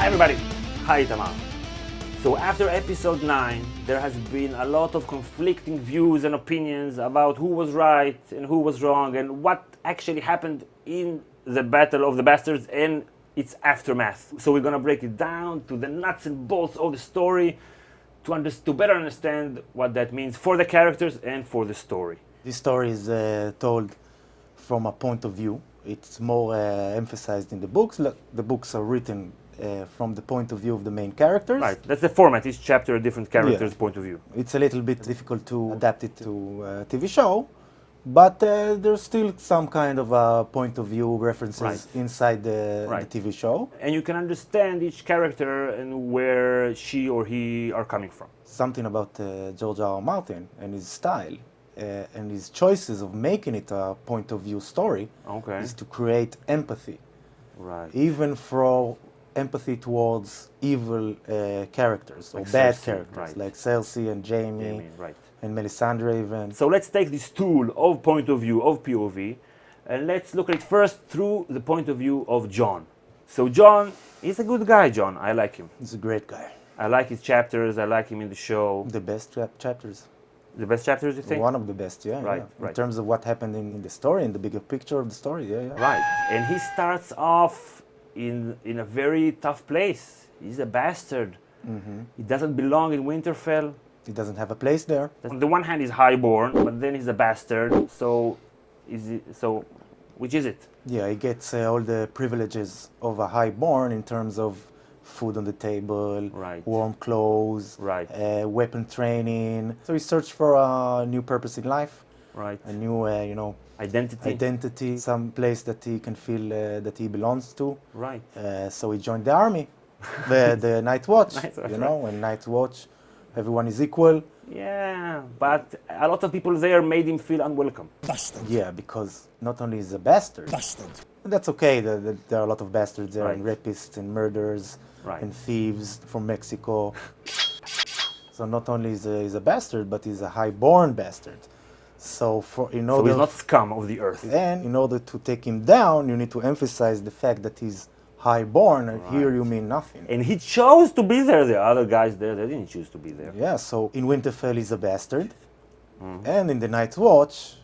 Hi everybody, hi Tamar. So after episode 9, there has been a lot of conflicting views and opinions about who was right and who was wrong and what actually happened in the Battle of the Bastards and its aftermath. So we're gonna break it down to the nuts and bolts of the story to better understand what that means for the characters and for the story. This story is told from a point of view. It's more emphasized in the books. The books are written from the point of view of the main characters. Right, that's the format, each chapter a different character's point of view. It's a little bit difficult to adapt it to a TV show, but there's still some kind of point of view references inside the TV show. And you can understand each character and where she or he are coming from. Something about George R. R. Martin and his style and his choices of making it a point of view story is to create empathy. Right. Even for empathy towards evil characters or Like bad Cersei, characters like Cersei and Jaime and Melisandre even. So let's take this tool of point of view, of POV, and let's look at it first through the point of view of Jon. So Jon is a good guy, Jon. I like him. He's a great guy. I like his chapters. I like him in the show. The best chapters. The best chapters, you think? One of the best, yeah. In terms of what happened in the story, in the bigger picture of the story, yeah. Right. And he starts off in a very tough place. He's a bastard. Mm-hmm. He doesn't belong in Winterfell. He doesn't have a place there. On the one hand, he's highborn, but then he's a bastard. So, which is it? Yeah, he gets all the privileges of a highborn in terms of food on the table, warm clothes, weapon training. So he searched for a new purpose in life, a new, identity, some place that he can feel that he belongs to. Right. So he joined the army, the Night Watch, and Night Watch, everyone is equal. Yeah, but a lot of people there made him feel unwelcome. Bastard. Yeah, because not only is a bastard. Bastard. That's okay, there are a lot of bastards there, and rapists and murderers. And thieves from Mexico. So not only is a bastard, but he's a high-born bastard. So he's not scum of the earth. And in order to take him down, you need to emphasize the fact that he's high-born, and here you mean nothing. And he chose to be there. The other guys there, they didn't choose to be there. Yeah, so in Winterfell he's a bastard, and in the Night Watch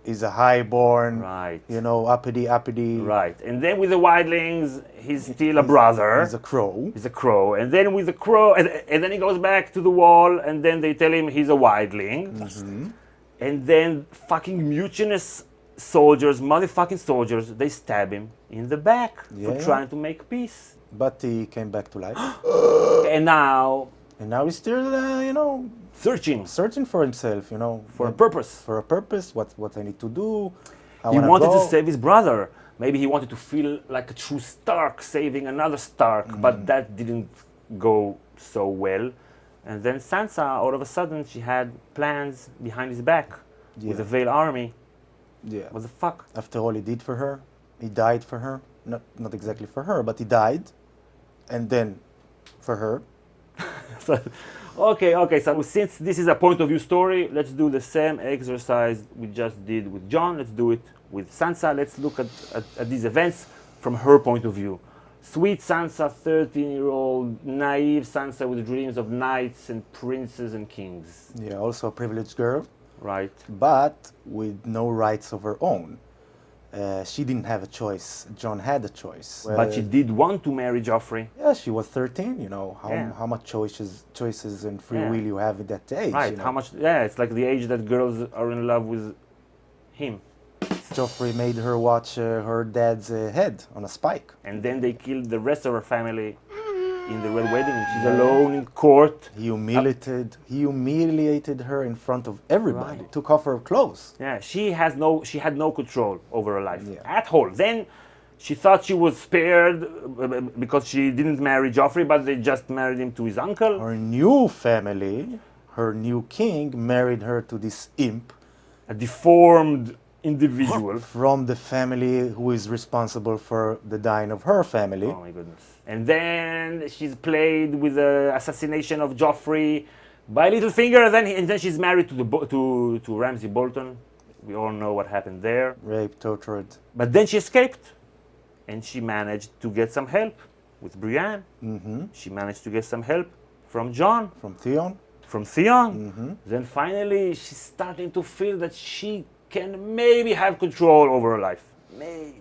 he's a highborn, uppity. Right, and then with the wildlings, he's still a brother. He's a crow. He's a crow, and then with the crow, and then he goes back to the wall, and then they tell him he's a wildling. Mm-hmm. And then fucking mutinous soldiers, motherfucking soldiers, they stab him in the back for trying to make peace. But he came back to life. And now he's still, searching for himself, for a purpose. For a purpose, what I need to do. He wanted to save his brother. Maybe he wanted to feel like a true Stark saving another Stark, but that didn't go so well. And then Sansa, all of a sudden, she had plans behind his back with the Veil army. Yeah. What the fuck? After all he did for her, he died for her. Not exactly for her, but he died. And then for her. Okay, so since this is a point of view story, let's do the same exercise we just did with Jon. Let's do it with Sansa. Let's look at these events from her point of view. Sweet Sansa, 13-year-old, naive Sansa with dreams of knights and princes and kings. Yeah, also a privileged girl. Right. But with no rights of her own. She didn't have a choice. Jon had a choice. But she did want to marry Joffrey. Yeah, she was 13, how much choices and free will you have at that age. Right, how much, it's like the age that girls are in love with him. Joffrey made her watch her dad's head on a spike. And then they killed the rest of her family in the Red Wedding. She's alone in court. He humiliated her in front of everybody. Took off her clothes. Yeah, she had no control over her life at all. Then she thought she was spared because she didn't marry Joffrey, but they just married him to his uncle. Her new family, her new king, married her to this imp. A deformed individual. From the family who is responsible for the dying of her family. Oh my goodness. And then she's played with the assassination of Joffrey by Littlefinger, and then she's married to Ramsay Bolton. We all know what happened there. Raped, tortured. But then she escaped, and she managed to get some help. with Brienne. Mm-hmm. She managed to get some help from Jon. From Theon. From Theon. Mm-hmm. Then finally she's starting to feel that she can maybe have control over her life.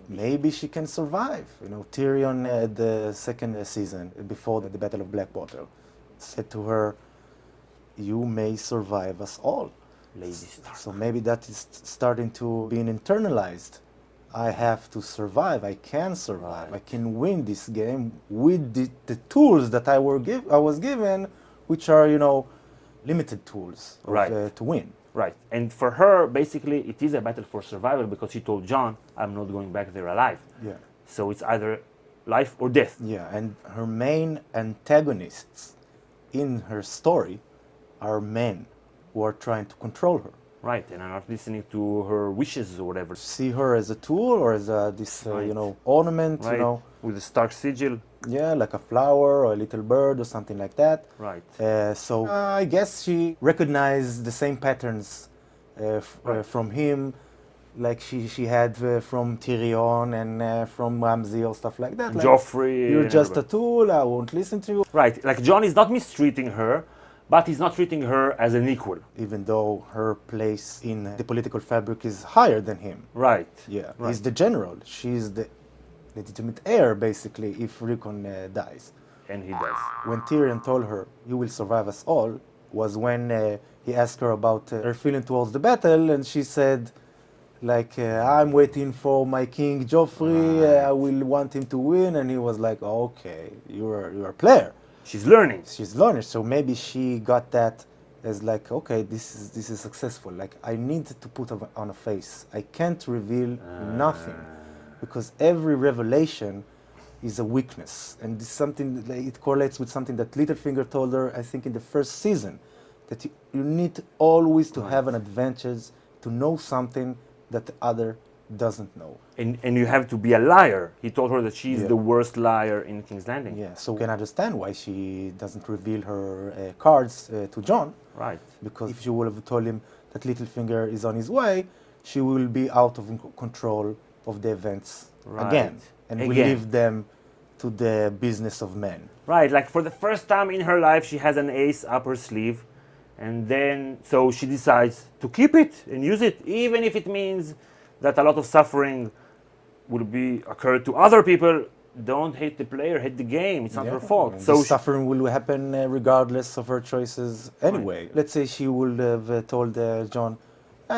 Maybe she can survive. You know, Tyrion at the second season, before the Battle of Blackwater, said to her, "You may survive us all." Lady Stark. So maybe that is starting to be internalized. I have to survive. I can survive. Right. I can win this game with the tools that I was given, which are, you know, limited tools to win. Right. And for her, basically, it is a battle for survival because she told Jon, "I'm not going back there alive." Yeah. So it's either life or death. Yeah, and her main antagonists in her story are men who are trying to control her. Right, and are not listening to her wishes or whatever. See her as a tool or as you know, ornament, right. You know. With the Stark sigil. Yeah, like a flower or a little bird or something like that. Right. So I guess she recognized the same patterns from him, like she had from Tyrion and from Ramsay or stuff like that. Like, Joffrey. You're just a tool, I won't listen to you. Right, like Jon is not mistreating her, but he's not treating her as an equal. Even though her place in the political fabric is higher than him. Right. Yeah, right. He's the general. She's the legitimate heir, basically, if Rickon dies. And he does. When Tyrion told her, "You will survive us all," was when he asked her about her feeling towards the battle, and she said, like, "I'm waiting for my king Joffrey, I will want him to win," and he was like, "Okay, you're a player." She's learning. She's learning, so maybe she got that as like, okay, this is successful. Like, I need to put on a face. I can't reveal nothing, because every revelation is a weakness, and it's something that, it correlates with something that Littlefinger told her, I think, in the first season, that you need always to have an advantage, to know something that the other doesn't know. And you have to be a liar. He told her that she's the worst liar in King's Landing. Yeah, so we can understand why she doesn't reveal her cards to Jon. Right. Because if she would have told him that Littlefinger is on his way, she will be out of control of the events again. And will leave them to the business of men. Right, like for the first time in her life, she has an ace up her sleeve. And then, so she decides to keep it and use it, even if it means that a lot of suffering will be occurred to other people. Don't hate the player, hate the game. It's not her fault. So suffering will happen regardless of her choices anyway. Right. Let's say she would have told Jon,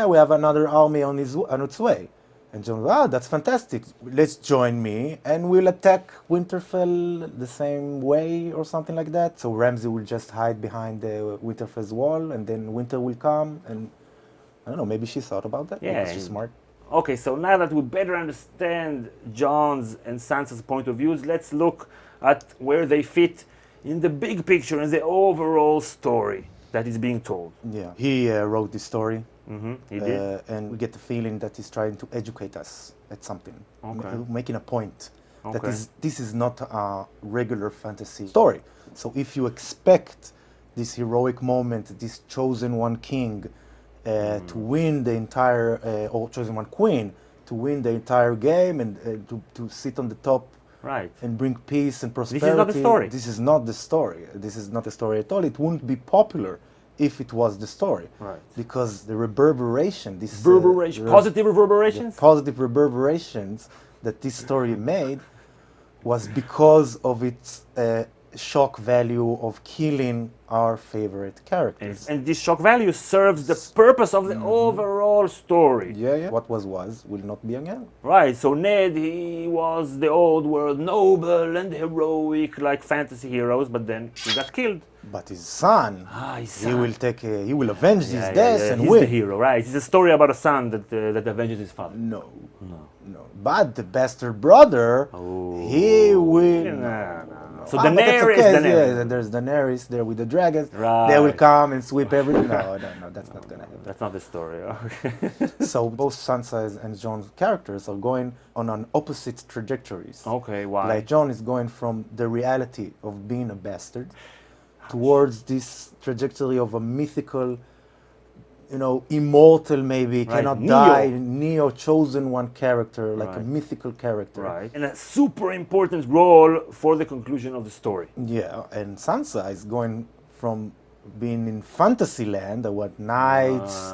we have another army on its way. And Jon, that's fantastic. Let's join me and we'll attack Winterfell the same way or something like that. So Ramsay will just hide behind the Winterfell's wall and then winter will come. And I don't know, maybe she thought about that. Yeah, she's smart. Okay, so now that we better understand Jon's and Sansa's point of views, let's look at where they fit in the big picture, in the overall story that is being told. Yeah, he wrote this story. Mm-hmm, he did. And we get the feeling that he's trying to educate us at something, making a point. That this is not a regular fantasy story. So if you expect this heroic moment, this chosen one king, to win the entire, or chosen one queen, to win the entire game and to sit on the top and bring peace and prosperity. This is not the story. This is not the story. This is not the story at all. It wouldn't be popular if it was the story. Right. Because the reverberation, positive reverberations? Positive reverberations that this story made was because of its shock value of killing our favorite characters. And this shock value serves the purpose of the overall story. Yeah. What was will not be again. Right, so Ned, he was the old world noble and heroic like fantasy heroes, but then he got killed. But his son, he will avenge his death and he's win. He's the hero, right? It's a story about a son that avenges his father. No. But the bastard brother, he will. No. So Daenerys, yeah, there's Daenerys there with the dragons. Right. They will come and sweep everything. No, that's not gonna happen. That's not the story. So both Sansa and Jon's characters are going on opposite trajectories. Okay, why? Like Jon is going from the reality of being a bastard towards this trajectory of a mythical immortal maybe, Right. cannot Neo. die, Neo, chosen one character, like a Right. mythical character. Right. And a super important role for the conclusion of the story. Yeah, and Sansa is going from being in fantasy land, what knights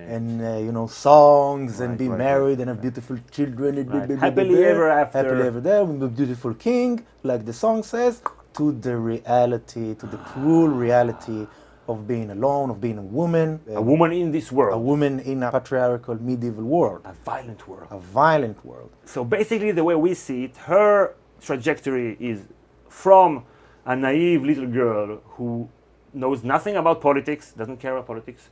and songs and be married and have beautiful children, happily ever after, happily ever there, with a beautiful king, like the song says, to the reality, to the cruel reality of being alone, of being a woman in this world, a woman in a patriarchal medieval world, a violent world, a violent world. So basically, the way we see it, her trajectory is from a naive little girl who knows nothing about politics, doesn't care about politics,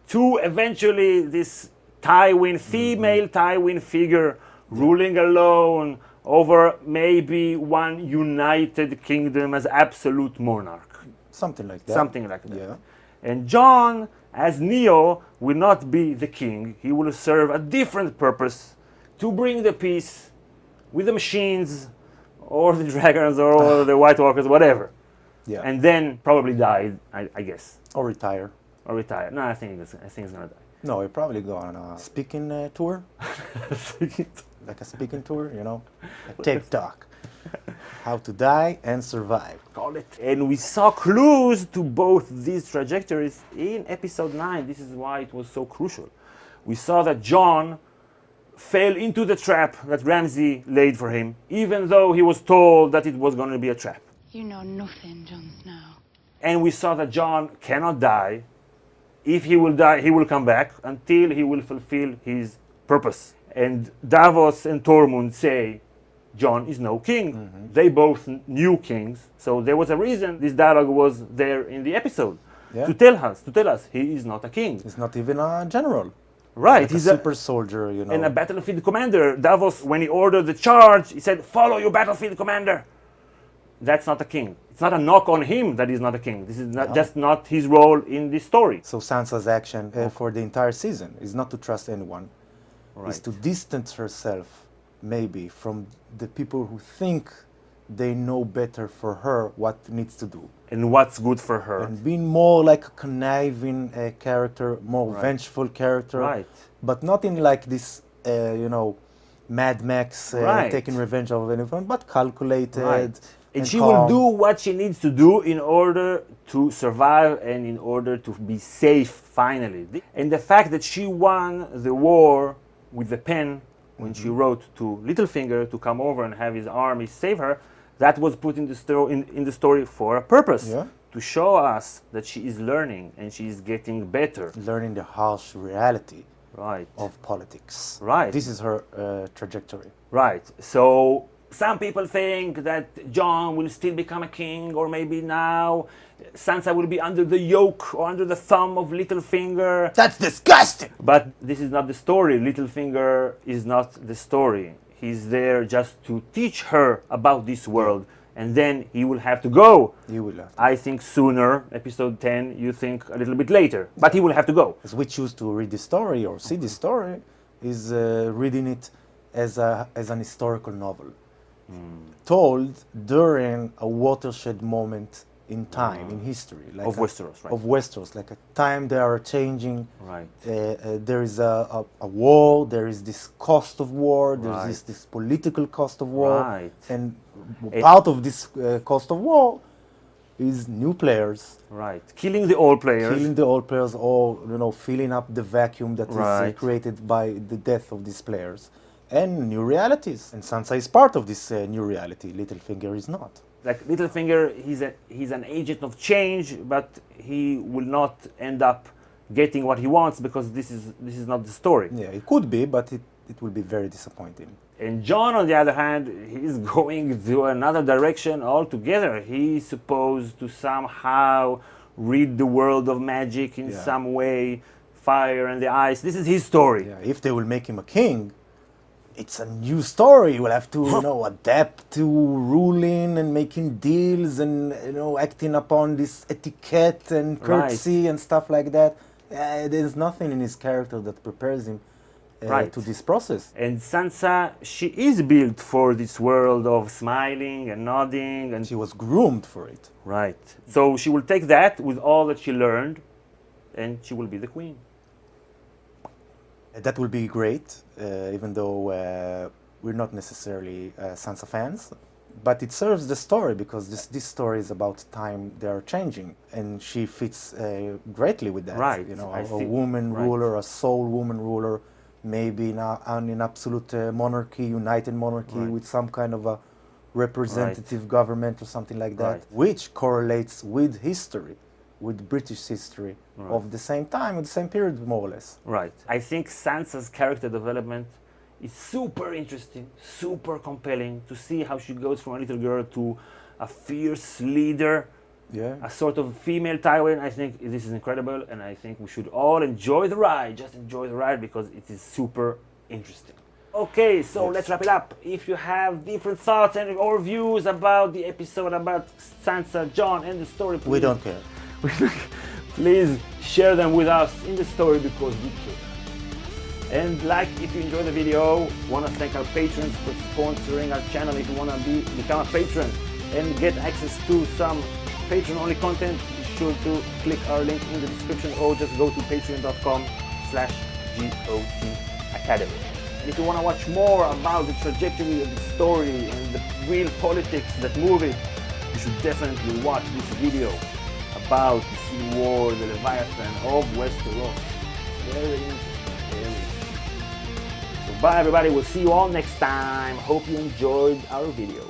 to eventually this female Tywin figure ruling alone over maybe one united kingdom as absolute monarch. Something like that. Something like that. Yeah. And Jon, as Neo, will not be the king. He will serve a different purpose to bring the peace with the machines or the dragons or the White Walkers, whatever. Yeah. And then probably die, I guess. Or retire. No, I think he's gonna die. No, he'll probably go on a speaking tour. Like a speaking tour, a TED Talk. How to die and survive. Call it. And we saw clues to both these trajectories in episode 9. This is why it was so crucial. We saw that Jon fell into the trap that Ramsay laid for him, even though he was told that it was going to be a trap. You know nothing, Jon Snow. And we saw that Jon cannot die. If he will die, he will come back until he will fulfill his purpose. And Davos and Tormund say, Jon is no king. Mm-hmm. They both knew kings, so there was a reason this dialogue was there in the episode to tell us he is not a king. He's not even a general. Right, like he's a super soldier, and a battlefield commander. Davos, when he ordered the charge, he said, "Follow your battlefield commander." That's not a king. It's not a knock on him that he's not a king. This is just not his role in this story. So Sansa's action for the entire season is not to trust anyone. Right. Is to distance herself, maybe, from the people who think they know better for her what needs to do. And what's good for her. And being more like a conniving character, more vengeful character. Right. But not in like this, Mad Max taking revenge of anyone, but calculated. Right. And she calm. will do what she needs to do in order to survive and in order to be safe, finally. And the fact that she won the war with the pen when she wrote to Littlefinger to come over and have his army save her, that was put in the story for a purpose. Yeah. To show us that she is learning and she is getting better. Learning the harsh reality of politics. Right. This is her trajectory. Right. So some people think that Jon will still become a king, or maybe now Sansa will be under the yoke or under the thumb of Littlefinger. That's disgusting! But this is not the story. Littlefinger is not the story. He's there just to teach her about this world, and then he will have to go. He will have to. I think sooner, episode 10, you think a little bit later, but he will have to go. As we choose to read the story or see the story, is reading it as an historical novel. Told during a watershed moment in time, in history. Like of Westeros, right? Of Westeros, like a time they are changing. Right. There is a war, there is this cost of war, there is this political cost of war. Right. And part of this cost of war is new players. Right. Killing the old players. Killing the old players, or filling up the vacuum that is created by the death of these players. And new realities. And Sansa is part of this new reality. Littlefinger is not. Like Littlefinger, he's an agent of change, but he will not end up getting what he wants because this is not the story. Yeah, it could be, but it will be very disappointing. And Jon, on the other hand, he's going to another direction altogether. He's supposed to somehow read the world of magic in some way, fire and the ice. This is his story. Yeah, if they will make him a king, it's a new story. We'll have to, adapt to ruling and making deals and, acting upon this etiquette and courtesy and stuff like that. There's nothing in his character that prepares him to this process. And Sansa, she is built for this world of smiling and nodding. And she was groomed for it. Right. So she will take that with all that she learned and she will be the queen. That will be great, even though we're not necessarily Sansa fans. But it serves the story because this story is about time they are changing, and she fits greatly with that. Right. You know, a woman ruler, a sole woman ruler, maybe in an absolute monarchy, united monarchy with some kind of a representative government or something like that, which correlates with history, with British history of the same time, at the same period, more or less. Right. I think Sansa's character development is super interesting, super compelling to see how she goes from a little girl to a fierce leader, a sort of female Tywin. I think this is incredible, and I think we should all enjoy the ride, just enjoy the ride because it is super interesting. Okay, so let's wrap it up. If you have different thoughts and or views about the episode, about Sansa, Jon, and the story, please, we don't care. Please share them with us in the story because we care. And like if you enjoyed the video, want to thank our patrons for sponsoring our channel. If you want to become a patron and get access to some patron-only content, be sure to click our link in the description or just go to patreon.com/GoT Academy. And if you want to watch more about the trajectory of the story and the real politics that move it, you should definitely watch this video about the sea war, the Leviathan of Westeros. Very interesting. So bye everybody, we'll see you all next time. Hope you enjoyed our video.